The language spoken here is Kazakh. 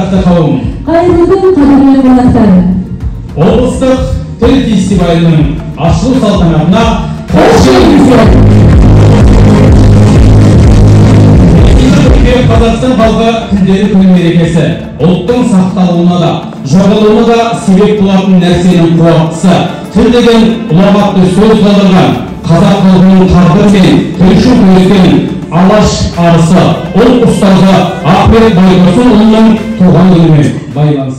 ардақты қауым. Қайырлы күн, қадірлі қонақтар. Облыстық тіл фестивалінің ашылу салтанатына қош келдіңіздер. Қазақстан халқы тілдері күні мерекесі ұлттың сақталуына да, жоғалуына да себеп болатын нәрсенің қуаттысы. Тіл деген ұлағатты сөз қалдырған қазақ халқының тағдыры мен тіл үшін күрескен алаш арысы, ұлт ұстазы Ахмет Байтұрсынұлының туған күнімен байланысты.